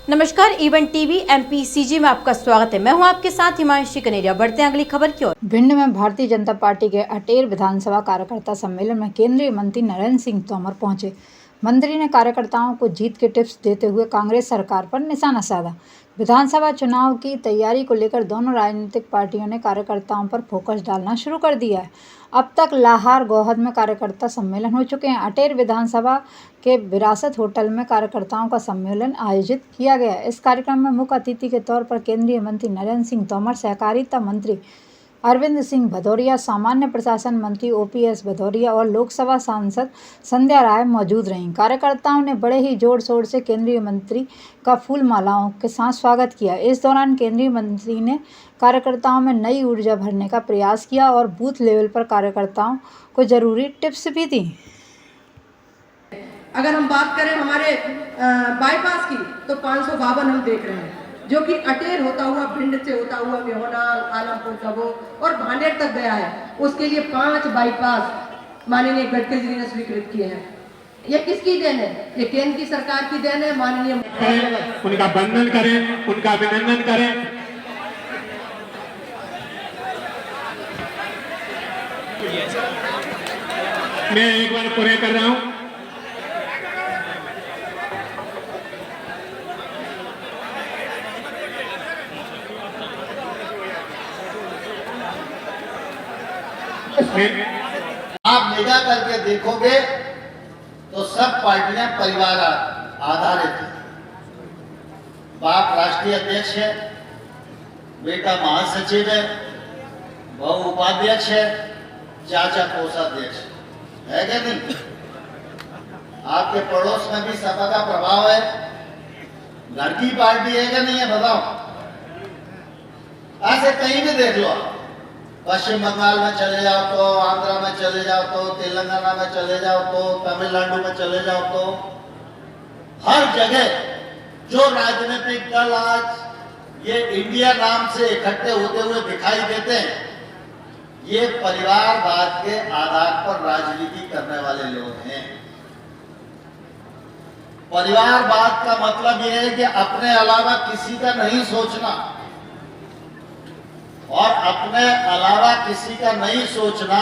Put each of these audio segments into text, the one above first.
नमस्कार, event TV MPCG में आपका स्वागत है। मैं हूं आपके साथ हिमांशी कनेरिया। बढ़ते हैं अगली खबर की ओर। भिंड में भारतीय जनता पार्टी के अटेर विधानसभा कार्यकर्ता सम्मेलन में केंद्रीय मंत्री नरेंद्र सिंह तोमर पहुंचे। मंत्री ने कार्यकर्ताओं को जीत के टिप्स देते हुए कांग्रेस सरकार पर निशाना साधा। विधानसभा चुनाव की तैयारी को लेकर दोनों राजनीतिक पार्टियों ने कार्यकर्ताओं पर फोकस डालना शुरू कर दिया है। अब तक लाहौर गोहद में कार्यकर्ता सम्मेलन हो चुके हैं। अटेर विधानसभा के विरासत होटल में कार्यकर्ताओं का सम्मेलन आयोजित किया गया। इस कार्यक्रम में मुख्य अतिथि के तौर पर केंद्रीय मंत्री नरेंद्र सिंह तोमर, सहकारिता मंत्री अरविंद सिंह भदौरिया, सामान्य प्रशासन मंत्री OPS भदौरिया और लोकसभा सांसद संध्या राय मौजूद रहीं। कार्यकर्ताओं ने बड़े ही जोर शोर से केंद्रीय मंत्री का फूल मालाओं के साथ स्वागत किया। इस दौरान केंद्रीय मंत्री ने कार्यकर्ताओं में नई ऊर्जा भरने का प्रयास किया और बूथ लेवल पर कार्यकर्ताओं को जरूरी टिप्स भी दी। अगर हम बात करें हमारे बाईपास की तो 552 हम देख रहे हैं, जो कि अटेर होता हुआ, भिंड से होता हुआ मेहोना, आलमपुर कबो और भांडेर तक गया है। उसके लिए 5 बाईपास माननीय गडकरी जी ने स्वीकृत किए हैं। ये किसकी देन है? ये केंद्र की सरकार की देन है। माननीय उनका वंदन करें, उनका अभिनंदन करें। मैं एक बार पूरे कर रहा हूं। आप निगाह करके देखोगे तो सब पार्टियां परिवार आधारित है। बाप राष्ट्रीय अध्यक्ष है, बेटा महासचिव है, बहू उपाध्यक्ष है, चाचा कोषाध्यक्ष है क्या नहीं? आपके पड़ोस में भी सपा का प्रभाव है। घर की पार्टी है क्या नहीं है बताओ? ऐसे कहीं भी देख लो आप। पश्चिम बंगाल में चले जाओ तो, आंध्रा में चले जाओ तो, तेलंगाना में चले जाओ तो, तमिलनाडु में चले जाओ तो, हर जगह जो राजनीतिक दल आज ये इंडिया नाम से इकट्ठे होते हुए दिखाई देते हैं, ये परिवारवाद के आधार पर राजनीति करने वाले लोग हैं। परिवारवाद का मतलब यह है कि अपने अलावा किसी का नहीं सोचना, और अपने अलावा किसी का नहीं सोचना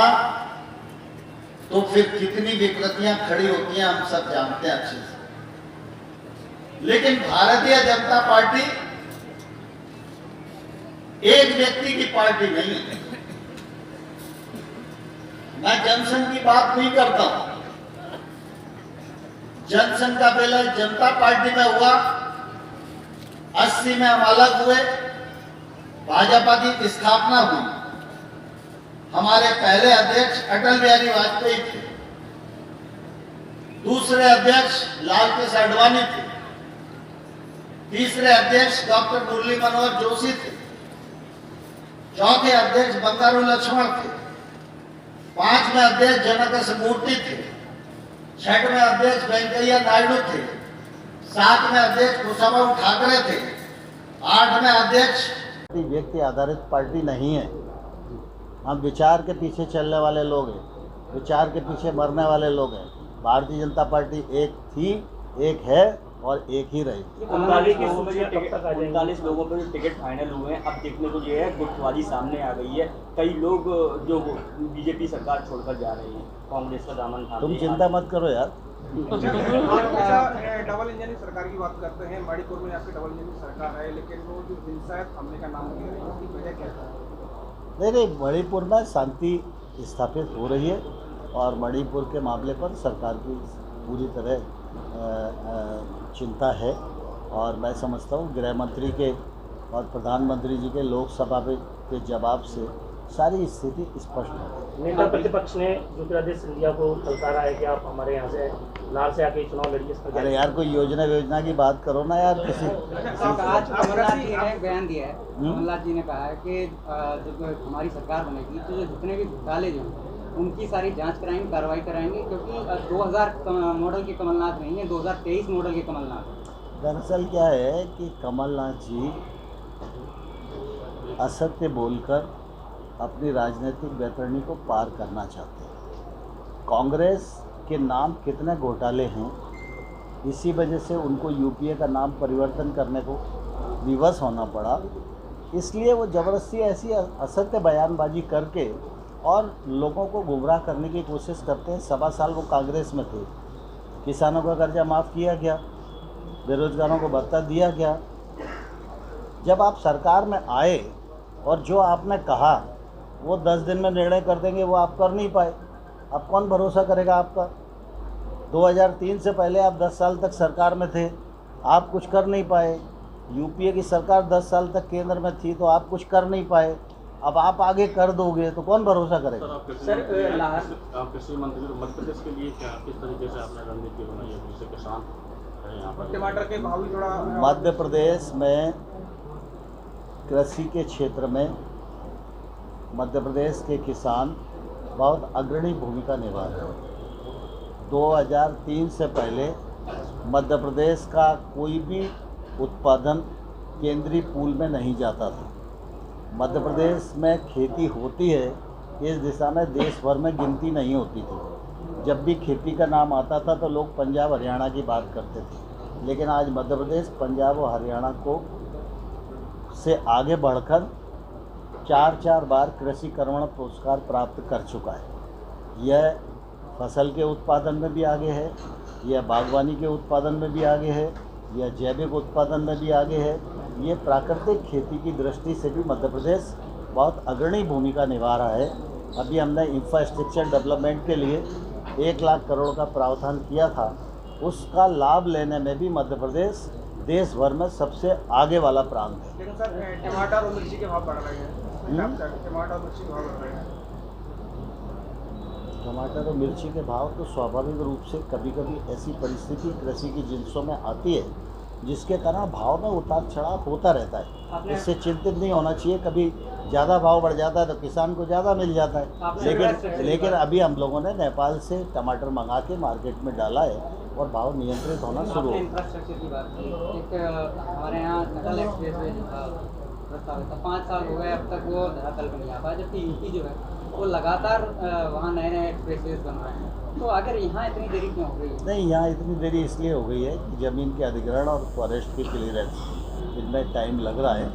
तो फिर कितनी विकृतियां खड़ी होती हैं हम सब जानते हैं अच्छे से। लेकिन भारतीय जनता पार्टी एक व्यक्ति की पार्टी नहीं है। मैं जनसंघ की बात नहीं करता हूं। जनसंघ का पहले जनता पार्टी में हुआ, 80 में हम अलग हुए, भाजपा की स्थापना हुई। हमारे पहले अध्यक्ष अटल बिहारी वाजपेयी थे, दूसरे अध्यक्ष लाल कृष्ण आडवाणी थे, तीसरे अध्यक्ष डॉक्टर मुरली मनोहर जोशी थे, चौथे अध्यक्ष बंगारू लक्ष्मण थे, 5वें अध्यक्ष जनक मूर्ति थे, 6वें अध्यक्ष वेंकैया नायडू थे, 7वें अध्यक्ष कुशाभाऊ ठाकरे थे, 8वें अध्यक्ष। व्यक्ति आधारित पार्टी नहीं है। हम विचार के पीछे चलने वाले लोग हैं, विचार के पीछे मरने वाले लोग हैं। भारतीय जनता पार्टी एक थी, एक है और एक ही रहेगी। 39 लोगों पर जो टिकट फाइनल हुए हैं, अब देखने को ये है गुटबाजी सामने आ गई है। कई लोग जो बीजेपी सरकार छोड़कर जा रहे हैं, कांग्रेस का दामन थामे। तुम चिंता मत करो यार। डबल इंजन सरकार की बात करते हैं। मणिपुर में आपकी डबल इंजन सरकार है, लेकिन वो जो हिंसा हमले का नाम ले रही है, उसकी वजह क्या है? नहीं, मणिपुर में शांति स्थापित हो रही है और मणिपुर के मामले पर सरकार की पूरी तरह चिंता है। और मैं समझता हूँ गृह मंत्री के और प्रधानमंत्री जी के लोकसभा के जवाब से सारी स्थिति स्पष्ट है। नेता प्रतिपक्ष ने ज्योतिरादित्य सिंधिया को ललकारा है कि आप हमारे यहाँ से लार से आके चुनाव लड़िए। अरे यार, कोई योजना की बात करो ना यार। किसी आज कमलनाथ जी ने बयान दिया है। कमलनाथ जी ने कहा है कि जब हमारी सरकार बनेगी तो जो जितने भी घोटाले जो उनकी सारी जांच कराएंगे, कार्रवाई कराएंगे, क्योंकि 2000 मॉडल के कमलनाथ नहीं है, 2023 मॉडल के कमलनाथ। दरअसल क्या है कि कमलनाथ जी असत्य बोलकर अपनी राजनीतिक बैतरणी को पार करना चाहते हैं। कांग्रेस के नाम कितने घोटाले हैं इसी वजह से उनको यूपीए का नाम परिवर्तन करने को विवश होना पड़ा। इसलिए वो ज़बरदस्ती ऐसी असत्य बयानबाजी करके और लोगों को गुमराह करने की कोशिश करते हैं। 7 साल वो कांग्रेस में थे, किसानों का कर्जा माफ़ किया गया, बेरोजगारों को भत्ता दिया गया। जब आप सरकार में आए और जो आपने कहा वो 10 दिन में निर्णय कर देंगे, वो आप कर नहीं पाए। अब कौन भरोसा करेगा आपका? 2003 से पहले आप 10 साल तक सरकार में थे, आप कुछ कर नहीं पाए। यूपीए की सरकार 10 साल तक केंद्र में थी तो आप कुछ कर नहीं पाए। अब आप आगे कर दोगे तो कौन भरोसा करेगा? आप कृषि मंत्री तो मध्य प्रदेश के लिए क्या किस तरीके से आपने रणनीति बनाई है जिससे किसान यहाँ पर टमाटर के भाव भी थोड़ा मध्य प्रदेश में कृषि के क्षेत्र में मध्य प्रदेश के किसान बहुत अग्रणी भूमिका निभा रहे हैं। 2003 से पहले मध्य प्रदेश का कोई भी उत्पादन केंद्रीय पूल में नहीं जाता था। मध्य प्रदेश में खेती होती है, इस दिशा में देश भर में गिनती नहीं होती थी। जब भी खेती का नाम आता था तो लोग पंजाब हरियाणा की बात करते थे, लेकिन आज मध्य प्रदेश पंजाब और हरियाणा को से आगे बढ़कर 4 बार कृषि कर्मण पुरस्कार प्राप्त कर चुका है। यह फसल के उत्पादन में भी आगे है, यह बागवानी के उत्पादन में भी आगे है, यह जैविक उत्पादन में भी आगे है। ये प्राकृतिक खेती की दृष्टि से भी मध्य प्रदेश बहुत अग्रणी भूमिका निभा रहा है। अभी हमने इंफ्रास्ट्रक्चर डेवलपमेंट के लिए 1 लाख करोड़ का प्रावधान किया था, उसका लाभ लेने में भी मध्य प्रदेश देश भर में सबसे आगे वाला प्रांत है। लेकिन सर टमाटर और मिर्ची के भाव बढ़ रहे हैं। टमाटर और मिर्ची के भाव बढ़ रहे हैं। टमाटर और मिर्ची के भाव तो स्वाभाविक रूप से कभी कभी ऐसी परिस्थिति कृषि की जिनसों में आती है जिसके कारण भाव में उतार चढ़ाव होता रहता है। इससे चिंतित नहीं होना चाहिए। कभी ज़्यादा भाव बढ़ जाता है तो किसान को ज़्यादा मिल जाता है, लेकिन अभी हम लोगों ने नेपाल से टमाटर मंगा के मार्केट में डाला है और भाव नियंत्रित होना शुरू हो। इंफ्रास्ट्रक्चर की बात की, एक हमारे यहाँ अटल एक्सप्रेस वे प्रस्तावित था, 5 साल हो गए, अब तक वो धरातल पर नहीं आ पाया, जबकि यूपी जो है वो लगातार वहाँ नए एक्सप्रेसवेज बन रहे हैं। तो अगर यहाँ इतनी देरी क्यों हो गई है? नहीं, यहाँ इतनी देरी इसलिए हो गई है कि ज़मीन के अधिग्रहण और फॉरेस्ट की क्लियरेंस इनमें टाइम लग रहा है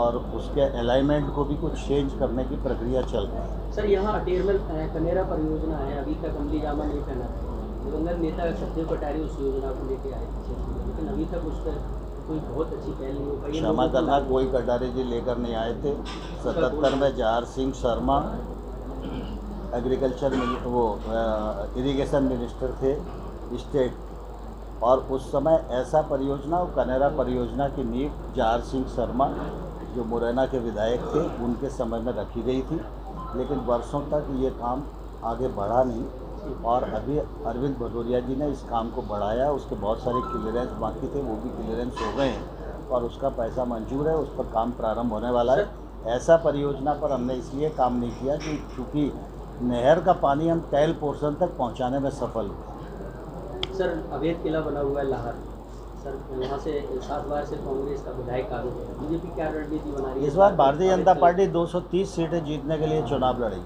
और उसके अलाइनमेंट को भी कुछ चेंज करने की प्रक्रिया चल रही है। सर यहाँ अटेर में कनेरा परियोजना है, अभी तक अमली जामा नहीं पहना था। दिवंगत नेता सत्यदेव कटारी उस योजना को लेके आए थे, लेकिन अभी तक उस पर कोई बहुत अच्छी पहल नहीं हो पाई। क्षमा करना, कोई कटारी जी लेकर नहीं आए थे। 77 में जवाहर सिंह शर्मा एग्रीकल्चर वो इरिगेशन मिनिस्टर थे स्टेट, और उस समय ऐसा परियोजना कनेरा परियोजना की नींव जवाहर सिंह शर्मा जो मुरैना के विधायक थे उनके समय में रखी गई थी, लेकिन वर्षों तक ये काम आगे बढ़ा नहीं। और अभी अरविंद भदौरिया जी ने इस काम को बढ़ाया, उसके बहुत सारे क्लियरेंस बाकी थे, वो भी क्लियरेंस हो गए हैं और उसका पैसा मंजूर है, उस पर काम प्रारंभ होने वाला है। ऐसा परियोजना पर हमने इसलिए काम नहीं किया कि चूँकि नहर का पानी हम टैल पोर्शन तक पहुंचाने में सफल हुए। सर अवैध किला बना हुआ है लाहौर, सर वहाँ से 7 बार से कांग्रेस का विधायक आरोप है, बीजेपी क्या रणनीति बना रही है? इस बार भारतीय जनता पार्टी 230 सीटें जीतने के लिए चुनाव लड़ेगी।